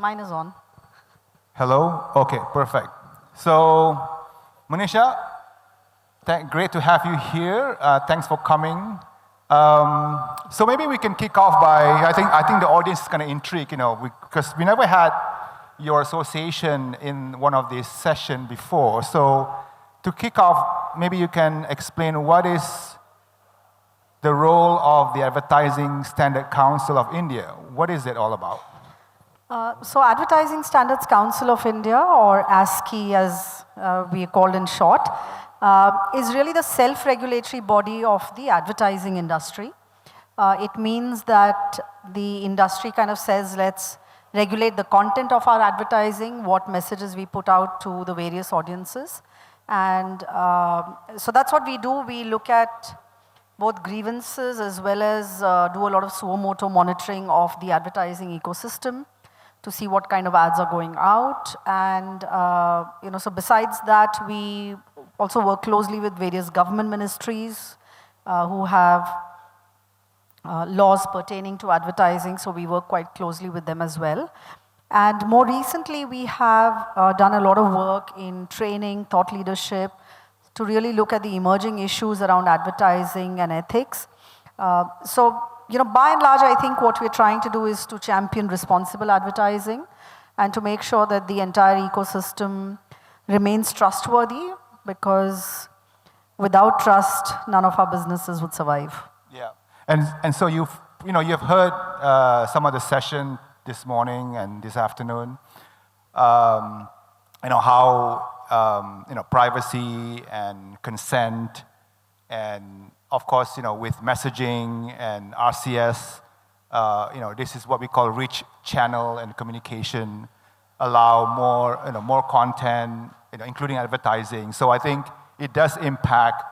Mine is on. Hello? Okay, perfect. So, Manisha, great to have you here. Thanks for coming. So maybe we can kick off by, I think the audience is kind of intrigued, because we never had your association in one of these sessions before. So to kick off, maybe you can explain what is the role of the Advertising Standard Council of India. What is it all about? So Advertising Standards Council of India, or ASCI as we are called in short, is really the self-regulatory body of the advertising industry. It means that the industry kind of says, let's regulate the content of our advertising, what messages we put out to the various audiences. And so that's what we do. We look at both grievances as well as do a lot of suo motu monitoring of the advertising ecosystem to see what kind of ads are going out. And so besides that, we also work closely with various government ministries who have laws pertaining to advertising, so we work quite closely with them as well. And more recently, we have done a lot of work in training, thought leadership, to really look at the emerging issues around advertising and ethics. By and large, I think what we're trying to do is to champion responsible advertising and to make sure that the entire ecosystem remains trustworthy, because without trust, none of our businesses would survive. Yeah, and so you've heard some of the session this morning and this afternoon. How privacy and consent, and of course, with messaging and RCS, this is what we call rich channel and communication, allow more content, including advertising. So I think it does impact,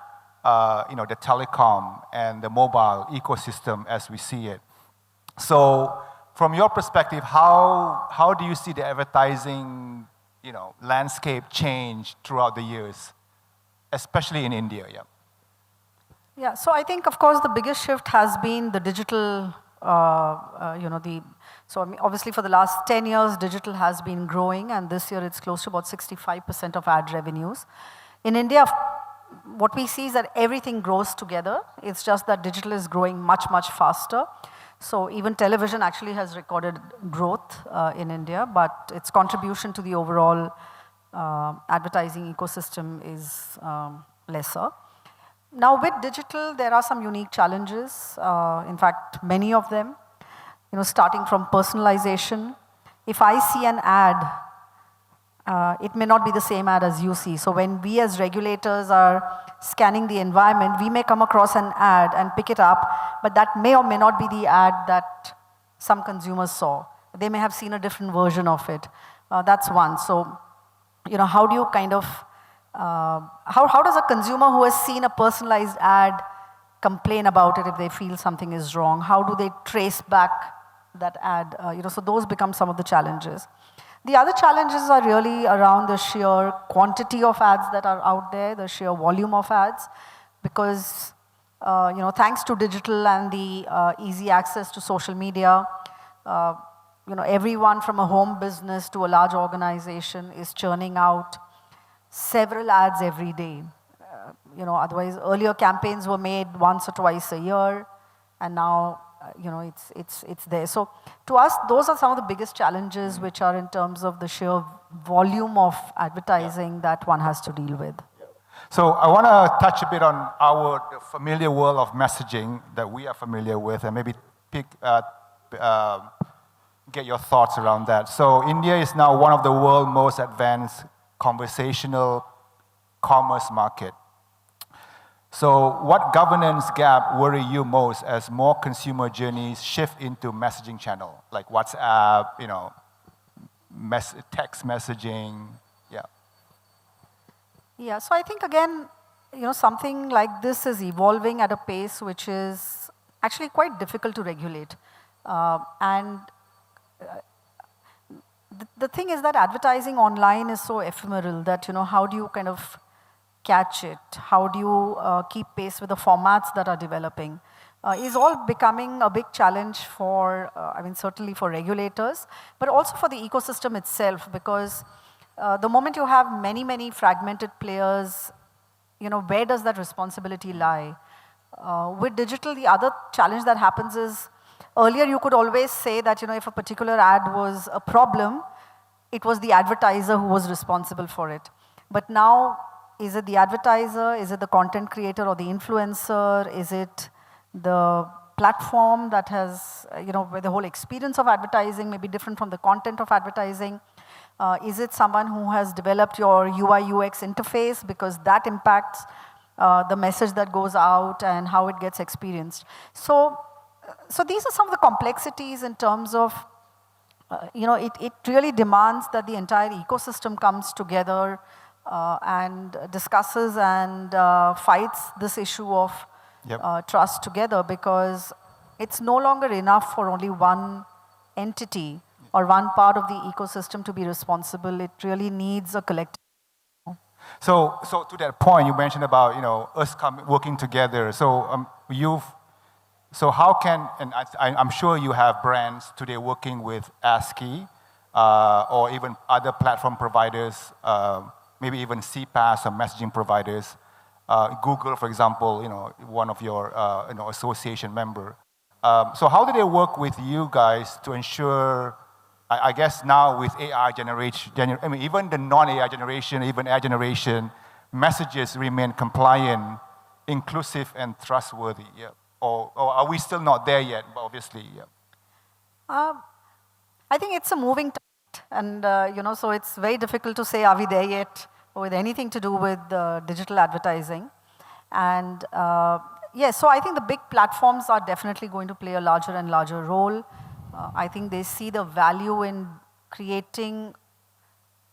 the telecom and the mobile ecosystem as we see it. So from your perspective, how do you see the advertising, landscape change throughout the years, especially in India? Yeah. Yeah, so I think, of course, the biggest shift has been the digital, obviously for the last 10 years, digital has been growing, and this year it's close to about 65% of ad revenues. In India, what we see is that everything grows together. It's just that digital is growing much, much faster. So even television actually has recorded growth in India, but its contribution to the overall advertising ecosystem is lesser. Now with digital, there are some unique challenges. In fact, many of them, starting from personalization. If I see an ad, it may not be the same ad as you see. So when we as regulators are scanning the environment, we may come across an ad and pick it up, but that may or may not be the ad that some consumers saw. They may have seen a different version of it. That's one. So, how do you kind of, how does a consumer who has seen a personalized ad complain about it if they feel something is wrong? How do they trace back that ad? So those become some of the challenges. The other challenges are really around the sheer quantity of ads that are out there, the sheer volume of ads, because thanks to digital and the easy access to social media, everyone from a home business to a large organization is churning out several ads every day. Otherwise, earlier campaigns were made once or twice a year, and now it's there. So to us, those are some of the biggest challenges, which are in terms of the sheer volume of advertising that one has to deal with. So I want to touch a bit on the familiar world of messaging that we are familiar with, and maybe get your thoughts around that. So India is now one of the world's most advanced conversational commerce market. So what governance gap worry you most as more consumer journeys shift into messaging channel, like WhatsApp, text messaging? Yeah. Yeah, so I think again, something like this is evolving at a pace which is actually quite difficult to regulate. The thing is that advertising online is so ephemeral that, how do you kind of catch it? How do you keep pace with the formats that are developing? is all becoming a big challenge for, certainly for regulators, but also for the ecosystem itself, because the moment you have many, many fragmented players, where does that responsibility lie? With digital, the other challenge that happens is, earlier you could always say that, if a particular ad was a problem, it was the advertiser who was responsible for it. But now, is it the advertiser, is it the content creator or the influencer, is it the platform that has, where the whole experience of advertising may be different from the content of advertising? Is it someone who has developed your UI UX interface, because that impacts the message that goes out and how it gets experienced? So these are some of the complexities in terms of, it really demands that the entire ecosystem comes together and discusses and fights this issue of trust together, because it's no longer enough for only one entity or one part of the ecosystem to be responsible. It really needs a collective. So to that point, you mentioned about us working together. So so how can, and I'm sure you have brands today working with ASCI or even other platform providers, maybe even CPaaS or messaging providers. Google, for example, one of your association member. So how do they work with you guys to ensure, I guess now with AI generation, even the non-AI generation, even AI generation, messages remain compliant, inclusive, and trustworthy? Yeah. Or are we still not there yet? Obviously, yeah. I think it's a moving target, and so it's very difficult to say, are we there yet, with anything to do with digital advertising. And yes, so I think the big platforms are definitely going to play a larger and larger role. I think they see the value in creating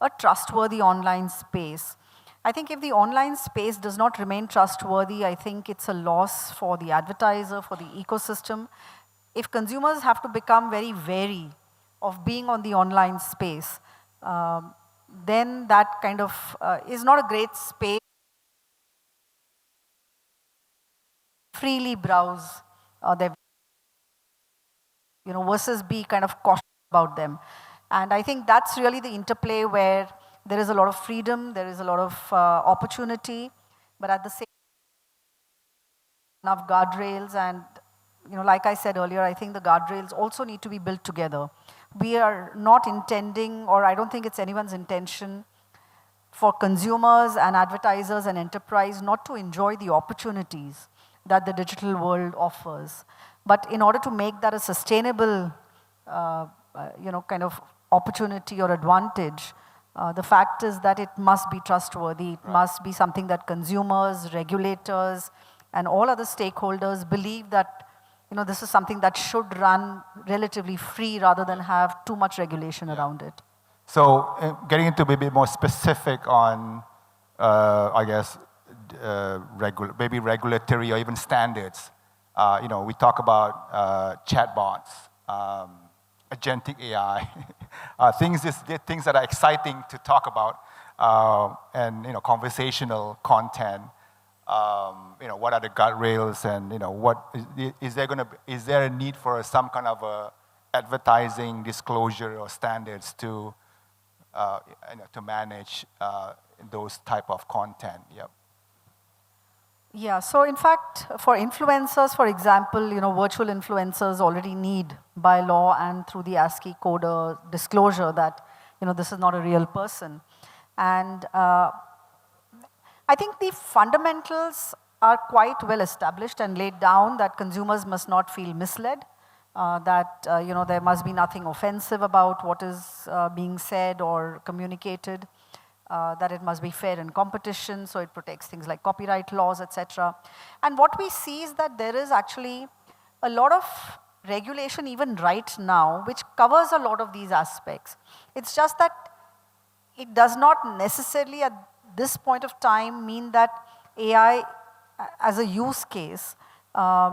a trustworthy online space. I think if the online space does not remain trustworthy, I think it's a loss for the advertiser, for the ecosystem. If consumers have to become very wary of being on the online space, then that kind of is not a great space to freely browse their, versus be kind of cautious about them. And I think that's really the interplay where there is a lot of freedom, there is a lot of opportunity, but at the same time, enough guardrails. And like I said earlier, I think the guardrails also need to be built together. We are not intending, or I don't think it's anyone's intention, for consumers and advertisers and enterprise not to enjoy the opportunities that the digital world offers. But in order to make that a sustainable, kind of opportunity or advantage, the fact is that it must be trustworthy. It must be something that consumers, regulators, and all other stakeholders believe that this is something that should run relatively free rather than have too much regulation around it. So getting into a bit more specific on, I guess, maybe regulatory or even standards. We talk about chatbots, agentic AI, things that are exciting to talk about, and conversational content. What are the guardrails, and what is there a need for some kind of a advertising disclosure or standards to manage those type of content? Yep. Yeah, so in fact, for influencers, for example, virtual influencers already need by law and through the ASCI code a disclosure that, this is not a real person. And I think the fundamentals are quite well established and laid down, that consumers must not feel misled, that there must be nothing offensive about what is being said or communicated, that it must be fair in competition, so it protects things like copyright laws, etc. And what we see is that there is actually a lot of regulation even right now which covers a lot of these aspects. It's just that it does not necessarily at this point of time mean that AI as a use case does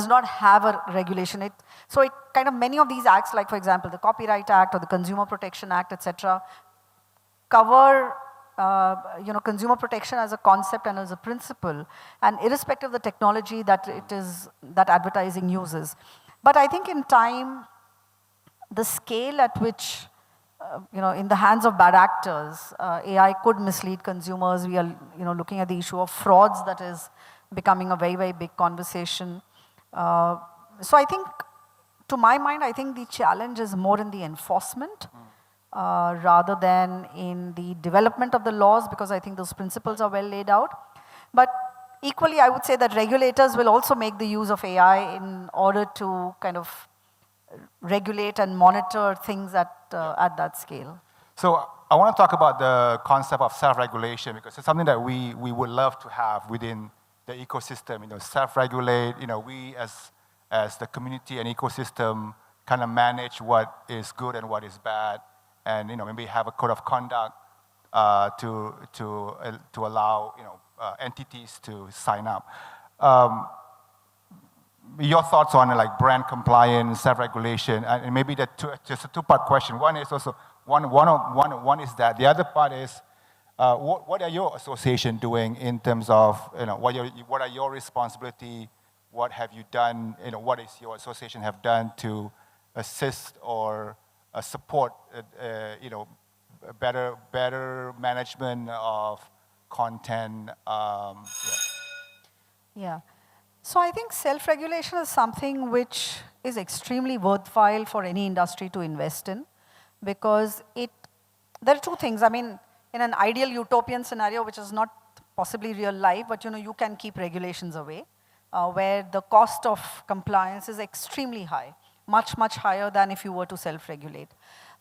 not have a regulation. So it kind of, many of these acts, like for example, the Copyright Act or the Consumer Protection Act, etc., cover consumer protection as a concept and as a principle, and irrespective of the technology that that advertising uses. But I think in time, the scale at which, in the hands of bad actors, AI could mislead consumers. We are, looking at the issue of frauds that is becoming a very, very big conversation. So I think, to my mind, I think the challenge is more in the enforcement rather than in the development of the laws, because I think those principles are well laid out. But equally, I would say that regulators will also make the use of AI in order to kind of regulate and monitor things at that scale. So I want to talk about the concept of self-regulation, because it's something that we would love to have within the ecosystem. Self-regulate. We as the community and ecosystem kind of manage what is good and what is bad, and maybe have a code of conduct to allow entities to sign up. Your thoughts on brand compliance, self-regulation, and maybe just a two-part question. One is also one is that. The other part is what are your association doing in terms of what are your responsibility? What have you done? What is your association have done to assist or support better management of content? Yeah. So I think self-regulation is something which is extremely worthwhile for any industry to invest in, because there are two things. I mean, in an ideal utopian scenario, which is not possibly real life, but you can keep regulations away, where the cost of compliance is extremely high, much, much higher than if you were to self-regulate.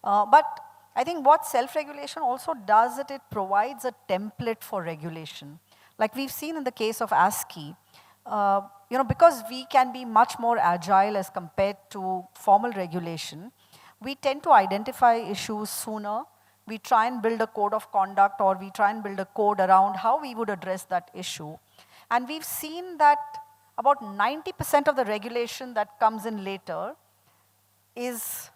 But I think what self-regulation also does, it provides a template for regulation. Like we've seen in the case of ASCI, because we can be much more agile as compared to formal regulation, we tend to identify issues sooner. We try and build a code of conduct, or we try and build a code around how we would address that issue. And we've seen that about 90% of the regulation that comes in later is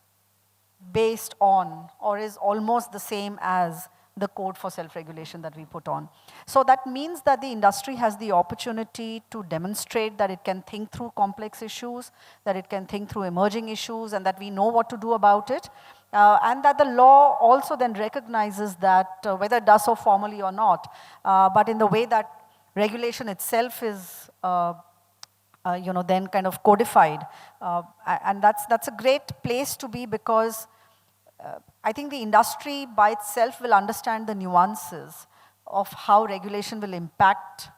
based on or is almost the same as the code for self-regulation that we put on. So that means that the industry has the opportunity to demonstrate that it can think through complex issues, that it can think through emerging issues, and that we know what to do about it. And that the law also then recognizes that, whether it does so formally or not, but in the way that regulation itself is then kind of codified. And that's a great place to be, because I think the industry by itself will understand the nuances of how regulation will impact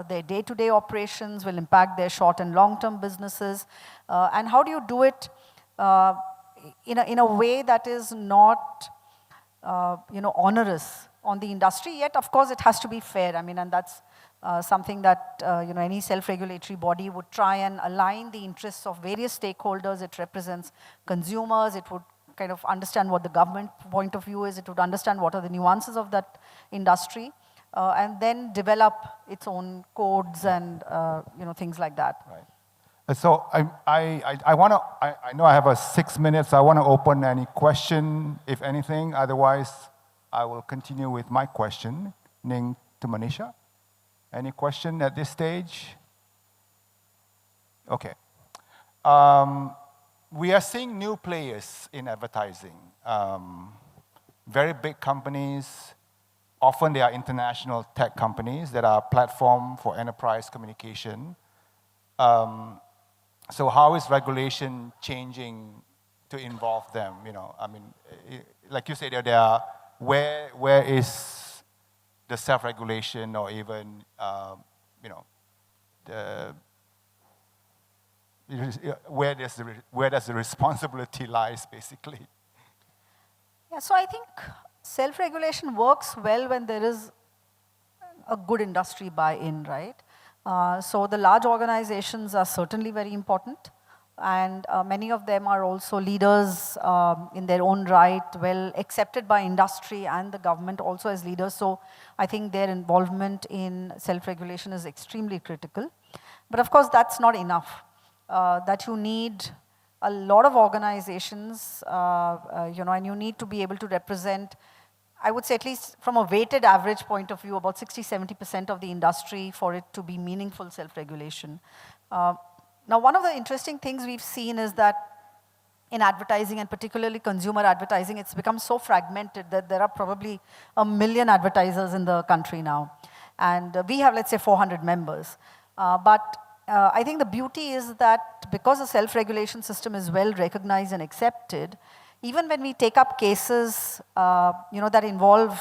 their day-to-day operations, will impact their short and long-term businesses, and how do you do it in a way that is not onerous on the industry, yet of course it has to be fair. I mean, and that's something that any self-regulatory body would try and align the interests of various stakeholders. It represents consumers. It would kind of understand what the government point of view is. It would understand what are the nuances of that industry, and then develop its own codes and things like that. Right. So I know I have 6 minutes. I want to open any question, if anything. Otherwise, I will continue with my question. Ning to Manisha. Any question at this stage? Okay. We are seeing new players in advertising. Very big companies. Often they are international tech companies that are platform for enterprise communication. So how is regulation changing to involve them? I mean, like you said, where is the self-regulation, or even where does the responsibility lies, basically? Yeah, so I think self-regulation works well when there is a good industry buy-in, right? So the large organizations are certainly very important, and many of them are also leaders in their own right, well accepted by industry and the government also as leaders. So I think their involvement in self-regulation is extremely critical. But of course, that's not enough. That you need a lot of organizations, and you need to be able to represent I would say at least from a weighted average point of view, about 60-70% of the industry for it to be meaningful self-regulation. Now, one of the interesting things we've seen is that in advertising, and particularly consumer advertising, it's become so fragmented that there are probably 1 million advertisers in the country now. And we have, let's say, 400 members. But I think the beauty is that because the self-regulation system is well recognized and accepted, even when we take up cases that involve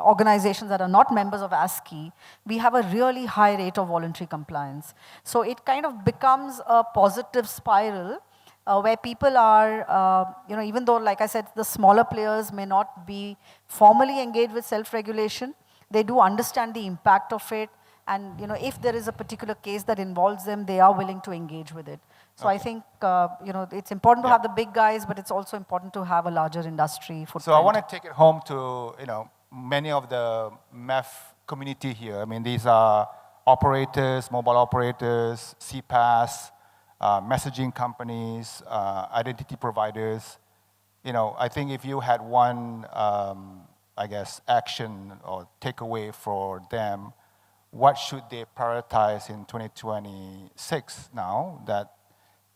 organizations that are not members of ASCI, we have a really high rate of voluntary compliance. So it kind of becomes a positive spiral where people are, even though, like I said, the smaller players may not be formally engaged with self-regulation, they do understand the impact of it. And if there is a particular case that involves them, they are willing to engage with it. So I think it's important to have the big guys, but it's also important to have a larger industry footprint. So I want to take it home to many of the MEF community here. I mean, these are operators, mobile operators, CPaaS, messaging companies, identity providers. I think if you had one, action or takeaway for them, what should they prioritize in 2026 now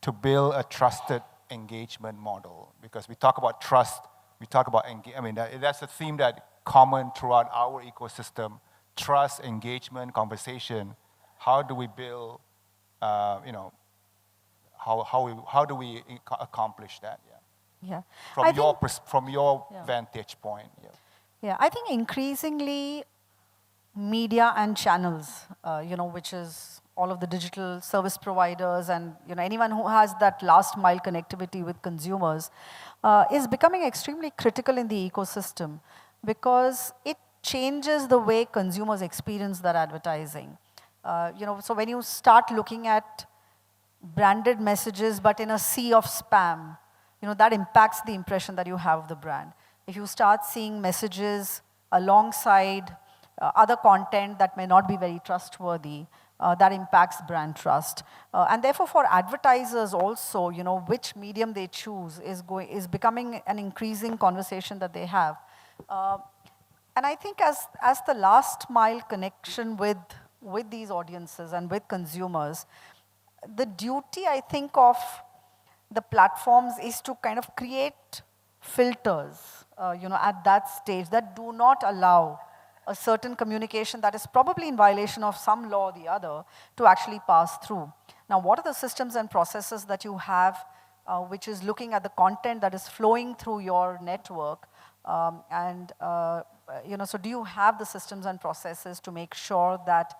to build a trusted engagement model? Because we talk about trust, we talk about that's a theme that common throughout our ecosystem: trust, engagement, conversation. How do we build? How do we accomplish that? Yeah. From your vantage point. Yeah, I think increasingly media and channels, which is all of the digital service providers and anyone who has that last mile connectivity with consumers, is becoming extremely critical in the ecosystem because it changes the way consumers experience their advertising. So when you start looking at branded messages but in a sea of spam, that impacts the impression that you have of the brand. If you start seeing messages alongside other content that may not be very trustworthy, that impacts brand trust. And therefore for advertisers also, which medium they choose is becoming an increasing conversation that they have. And I think as the last mile connection with these audiences and with consumers, the duty, I think, of the platforms is to kind of create filters, at that stage that do not allow a certain communication that is probably in violation of some law or the other to actually pass through. Now, what are the systems and processes that you have, which is looking at the content that is flowing through your network? So do you have the systems and processes to make sure that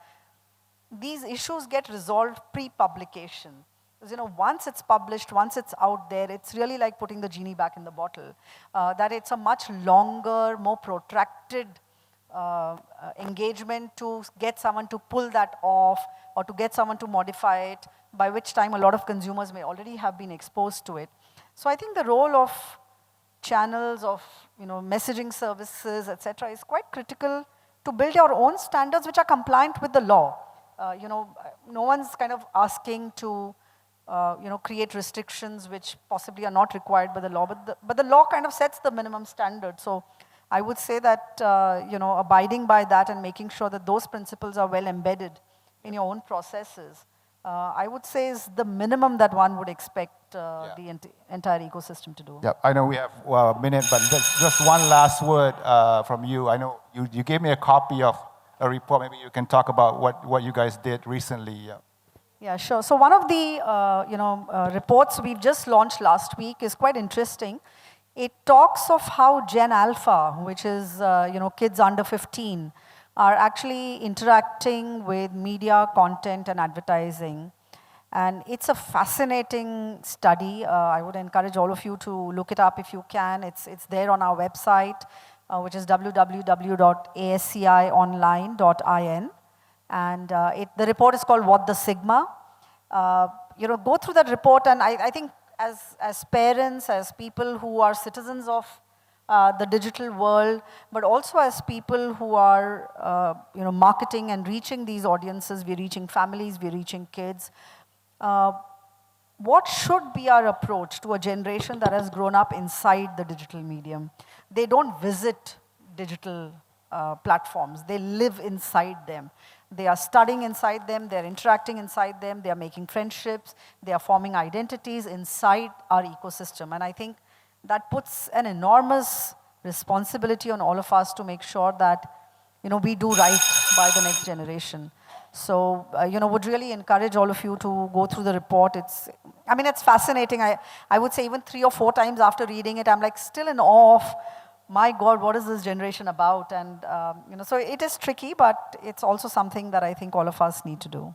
these issues get resolved pre-publication? Because, once it's published, once it's out there, it's really like putting the genie back in the bottle. That it's a much longer, more protracted engagement to get someone to pull that off or to get someone to modify it, by which time a lot of consumers may already have been exposed to it. So I think the role of channels, of messaging services, etc., is quite critical to build your own standards which are compliant with the law. No one's kind of asking to create restrictions which possibly are not required by the law, but the law kind of sets the minimum standard. So I would say that abiding by that and making sure that those principles are well embedded in your own processes, I would say is the minimum that one would expect the entire ecosystem to do. Yeah, I know we have a minute, but just one last word from you. I know you gave me a copy of a report. Maybe you can talk about what you guys did recently. Yeah, sure. So one of the reports we've just launched last week is quite interesting. It talks of how Gen Alpha, which is kids under 15, are actually interacting with media, content, and advertising. And it's a fascinating study. I would encourage all of you to look it up if you can. It's there on our website, which is www.ascionline.in. And the report is called What the Sigma. Go through that report, and I think as parents, as people who are citizens of the digital world, but also as people who are marketing and reaching these audiences, we're reaching families, we're reaching kids. What should be our approach to a generation that has grown up inside the digital medium? They don't visit digital platforms. They live inside them. They are studying inside them, they're interacting inside them, they're making friendships, they are forming identities inside our ecosystem. And I think that puts an enormous responsibility on all of us to make sure that, we do right by the next generation. So, would really encourage all of you to go through the report. It's fascinating. I would say even 3 or 4 times after reading it, I'm like still in awe of, my God, what is this generation about? And, so it is tricky, but it's also something that I think all of us need to do.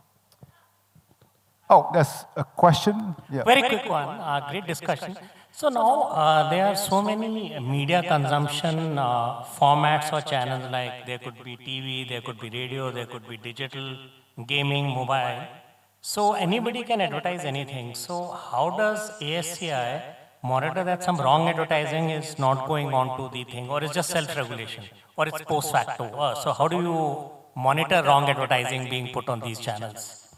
Oh, there's a question? Yeah. Very quick one, great discussion. So now there are so many media consumption formats or channels, like there could be TV, there could be radio, there could be digital, gaming, mobile. So anybody can advertise anything. So how does ASCI monitor that some wrong advertising is not going on to the thing, or it's just self-regulation, or it's post facto? So how do you monitor wrong advertising being put on these channels?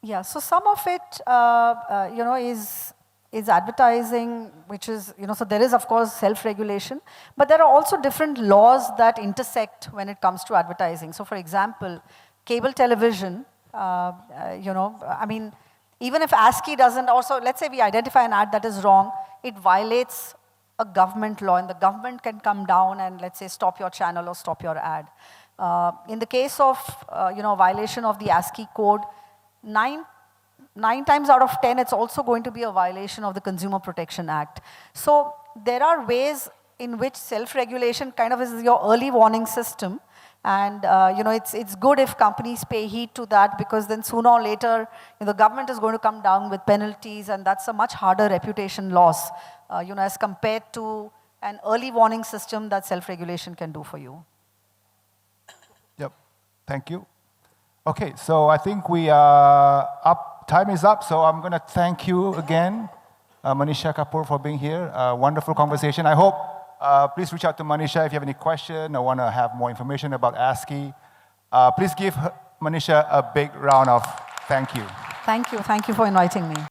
Yeah, so some of it, is advertising, which is, so there is, of course, self-regulation, but there are also different laws that intersect when it comes to advertising. So, for example, cable television, even if ASCI doesn't also, let's say we identify an ad that is wrong, it violates a government law, and the government can come down and, let's say, stop your channel or stop your ad. In the case of, violation of the ASCI code, 9 times out of 10, it's also going to be a violation of the Consumer Protection Act. So there are ways in which self-regulation kind of is your early warning system. And it's good if companies pay heed to that, because then sooner or later, the government is going to come down with penalties, and that's a much harder reputation loss, as compared to an early warning system that self-regulation can do for you. Yep, thank you. Okay, so I think we are up. Time is up, so I'm going to thank you again, Manisha, Kapoor, for being here. Wonderful conversation. I hope, please reach out to Manisha if you have any question or want to have more information about ASCI. Please give Manisha a big round of thank you. Thank you for inviting me.